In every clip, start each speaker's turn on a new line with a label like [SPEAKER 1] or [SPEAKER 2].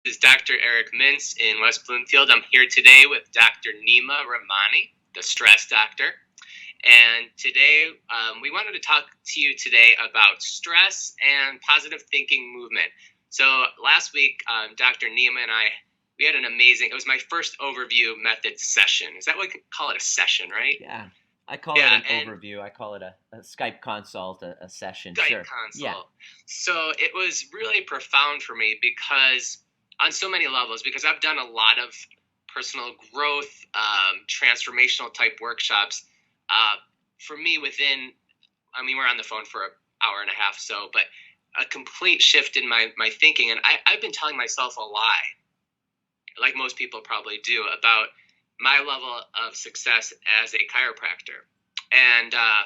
[SPEAKER 1] This is Dr. Eric Mintz in West Bloomfield. I'm here today with Dr. Nima Rahmany, the stress doctor. And today we wanted to talk to you today about stress and positive thinking movement. So last week, Dr. Nima and we had an amazing, it was my first overview method session. Is that what we call it, a session, right?
[SPEAKER 2] Yeah. I call it an overview. I call it a Skype consult, a session.
[SPEAKER 1] Skype consult. Yeah. So it was really profound for me because on so many levels, because I've done a lot of personal growth, transformational type workshops. For me, we're on the phone for an hour and a half, but a complete shift in my thinking. And I've been telling myself a lie, like most people probably do, about my level of success as a chiropractor. And I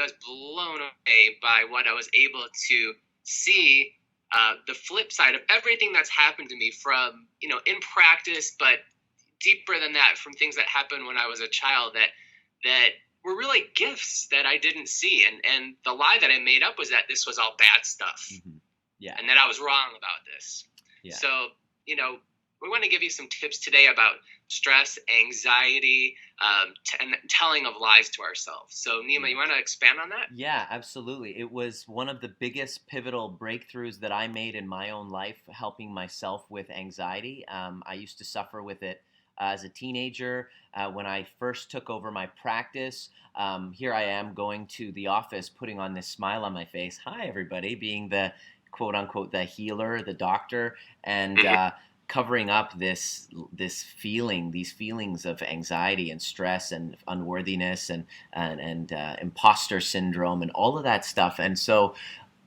[SPEAKER 1] was blown away by what I was able to see, the flip side of everything that's happened to me from, in practice, but deeper than that, from things that happened when I was a child that were really gifts that I didn't see. And the lie that I made up was that this was all bad stuff.
[SPEAKER 2] Mm-hmm. Yeah.
[SPEAKER 1] And that I was wrong about this. Yeah. So, we want to give you some tips today about stress, anxiety, and telling of lies to ourselves. So, Nima, you want to expand on that?
[SPEAKER 2] Yeah, absolutely. It was one of the biggest pivotal breakthroughs that I made in my own life, helping myself with anxiety. I used to suffer with it as a teenager. When I first took over my practice, here I am going to the office, putting on this smile on my face. Hi, everybody, being the quote unquote the healer, the doctor, and covering up these feelings of anxiety and stress and unworthiness and imposter syndrome and all of that stuff. And so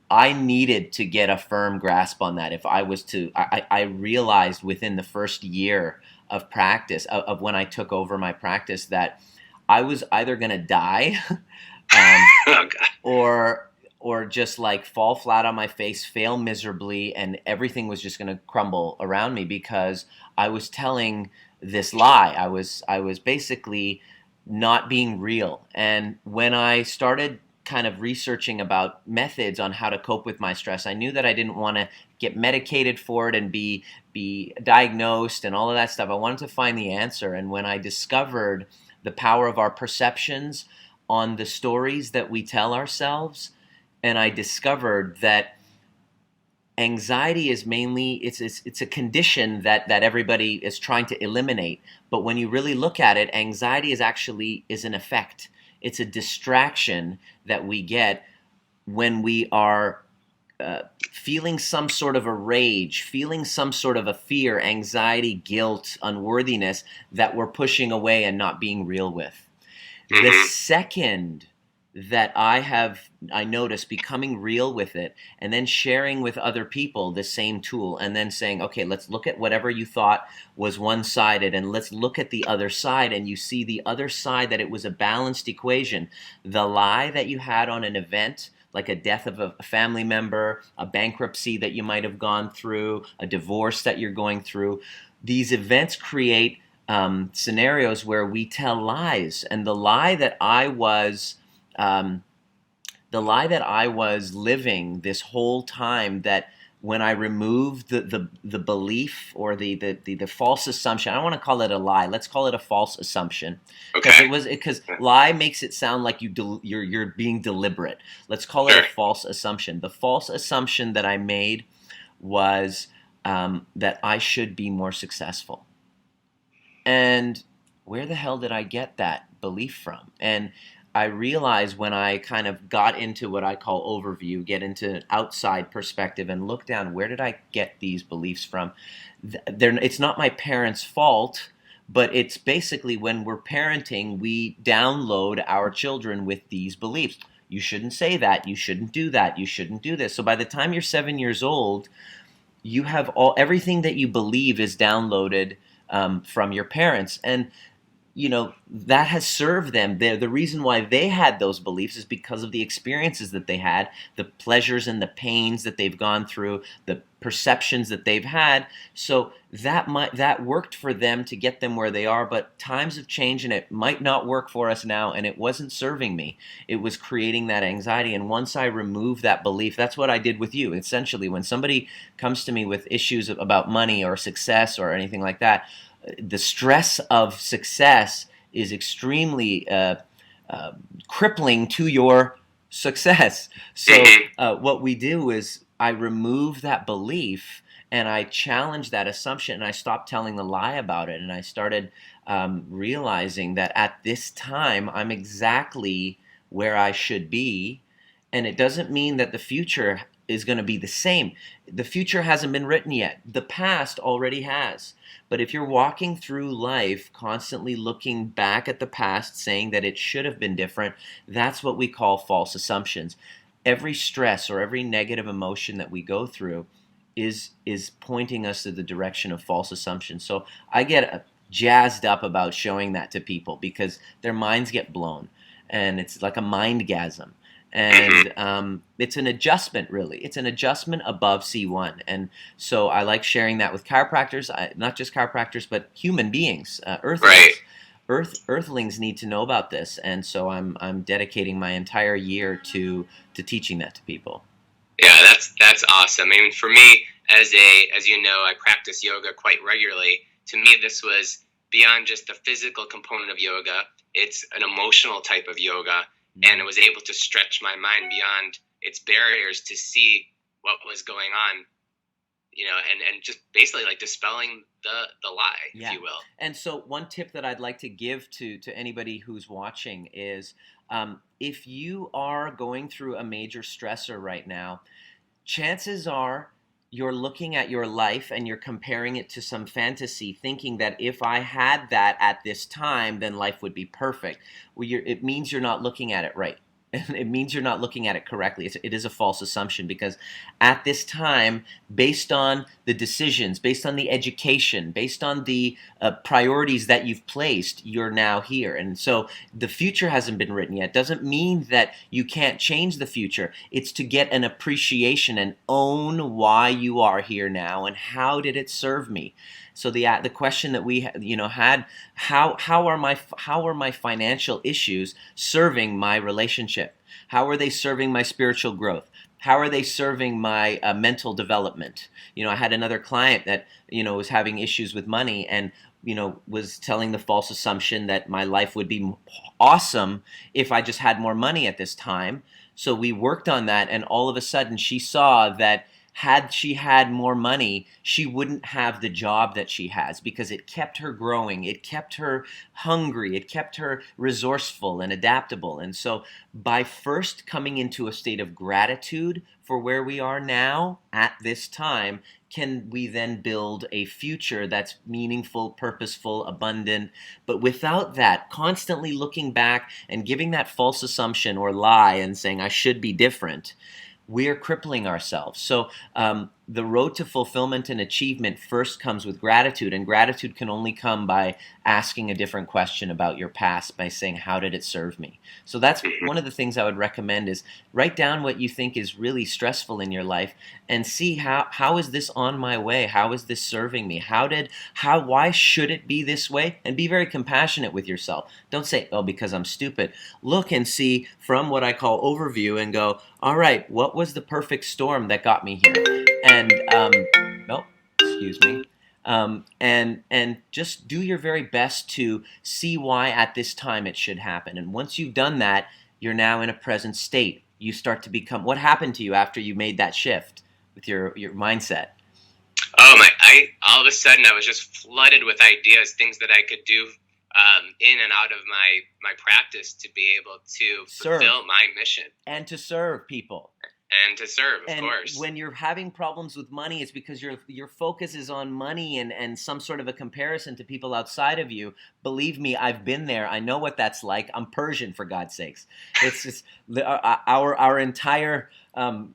[SPEAKER 2] I needed to get a firm grasp on that. If I was to, I realized within the first year of practice, of when I took over my practice, that I was either going to die or just like fall flat on my face, fail miserably, and everything was just going to crumble around me because I was telling this lie. I was basically not being real. And when I started kind of researching about methods on how to cope with my stress, I knew that I didn't want to get medicated for it and be diagnosed and all of that stuff. I wanted to find the answer. And when I discovered the power of our perceptions on the stories that we tell ourselves, and I discovered that anxiety is mainly, it's a condition that everybody is trying to eliminate. But when you really look at it, anxiety is an effect. It's a distraction that we get when we are feeling some sort of a rage, feeling some sort of a fear, anxiety, guilt, unworthiness that we're pushing away and not being real with. The second that I noticed becoming real with it and then sharing with other people the same tool and then saying, okay, let's look at whatever you thought was one-sided and let's look at the other side, and you see the other side, that it was a balanced equation. The lie that you had on an event, like a death of a family member, a bankruptcy that you might have gone through, a divorce that you're going through, these events create scenarios where we tell lies. And the lie that I was living this whole time, that when I removed the belief or the false assumption, I don't want to call it a lie. Let's call it a false assumption, because lie makes it sound like you're being deliberate. Let's call it a false assumption. The false assumption that I made was that I should be more successful. And where the hell did I get that belief from? And I realized when I kind of got into what I call overview, get into outside perspective and look down, where did I get these beliefs from? It's not my parents' fault, but it's basically when we're parenting, we download our children with these beliefs. You shouldn't say that. You shouldn't do that. You shouldn't do this. So by the time you're 7 years old, you have everything that you believe is downloaded from your parents. And that has served them. The reason why they had those beliefs is because of the experiences that they had, the pleasures and the pains that they've gone through, the perceptions that they've had. So that worked for them to get them where they are. But times have changed, and it might not work for us now. And it wasn't serving me. It was creating that anxiety. And once I removed that belief, that's what I did with you. Essentially, when somebody comes to me with issues about money or success or anything like that, the stress of success is extremely crippling to your success. So what we do is I remove that belief and I challenge that assumption, and I stopped telling the lie about it, and I started realizing that at this time I'm exactly where I should be, and it doesn't mean that the future is going to be the same. The future hasn't been written yet. The past already has. But if you're walking through life constantly looking back at the past, saying that it should have been different, that's what we call false assumptions. Every stress or every negative emotion that we go through is pointing us to the direction of false assumptions. So I get jazzed up about showing that to people because their minds get blown, and it's like a mindgasm. And it's an adjustment, really. It's an adjustment above C1. And so I like sharing that with chiropractors, not just chiropractors, but human beings, earthlings. Earthlings need to know about this, and so I'm dedicating my entire year to teaching that to people.
[SPEAKER 1] Yeah, that's awesome. I mean, for me, as you know, I practice yoga quite regularly. To me, this was beyond just the physical component of yoga. It's an emotional type of yoga. And it was able to stretch my mind beyond its barriers to see what was going on, and just basically like dispelling the lie, if you will.
[SPEAKER 2] And so one tip that I'd like to give to anybody who's watching is if you are going through a major stressor right now, chances are you're looking at your life and you're comparing it to some fantasy, thinking that if I had that at this time, then life would be perfect. Well, it means you're not looking at it right. It means you're not looking at it correctly. It is a false assumption, because at this time, based on the decisions, based on the education, based on the priorities that you've placed, you're now here. And so the future hasn't been written yet. Doesn't mean that you can't change the future. It's to get an appreciation and own why you are here now and how did it serve me. So the question that we had, how are my financial issues serving my relationship? How are they serving my spiritual growth? How are they serving my mental development? I had another client that was having issues with money and was telling the false assumption that my life would be awesome if I just had more money at this time. So we worked on that, and all of a sudden she saw that had she had more money, she wouldn't have the job that she has, because it kept her growing, it kept her hungry, it kept her resourceful and adaptable. And so by first coming into a state of gratitude for where we are now at this time, can we then build a future that's meaningful, purposeful, abundant? But without that, constantly looking back and giving that false assumption or lie and saying, I should be different, we're crippling ourselves. So the road to fulfillment and achievement first comes with gratitude, and gratitude can only come by asking a different question about your past, by saying, how did it serve me? So that's one of the things I would recommend, is write down what you think is really stressful in your life and see how is this on my way? How is this serving me? Why should it be this way? And be very compassionate with yourself. Don't say, oh, because I'm stupid. Look and see from what I call overview and go, all right, what was the perfect storm that got me here? And excuse me. And just do your very best to see why at this time it should happen. And once you've done that, you're now in a present state. You start to become, what happened to you after you made that shift with your mindset?
[SPEAKER 1] Oh all of a sudden I was just flooded with ideas, things that I could do in and out of my practice to be able to fulfill my mission.
[SPEAKER 2] And to serve people.
[SPEAKER 1] And to serve, of course.
[SPEAKER 2] When you're having problems with money, it's because your focus is on money and some sort of a comparison to people outside of you. Believe me, I've been there. I know what that's like. I'm Persian, for God's sakes. It's just our entire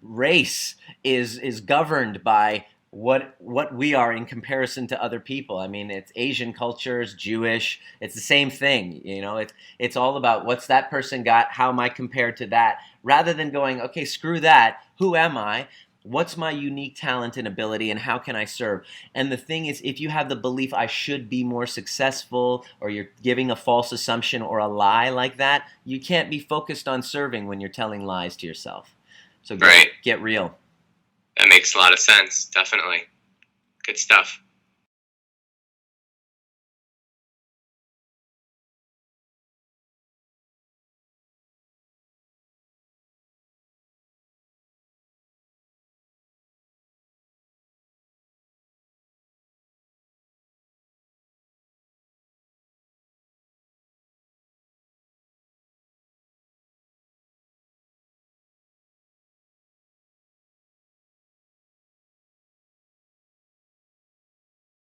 [SPEAKER 2] race is governed by what we are in comparison to other people. I mean, it's Asian cultures, Jewish, it's the same thing, you know. It's all about what's that person got, how am I compared to that, rather than going, okay, screw that, who am I? What's my unique talent and ability, and how can I serve? And the thing is, if you have the belief I should be more successful, or you're giving a false assumption or a lie like that, you can't be focused on serving when you're telling lies to yourself. So
[SPEAKER 1] Right.
[SPEAKER 2] get real.
[SPEAKER 1] That makes a lot of sense. Definitely. Good stuff.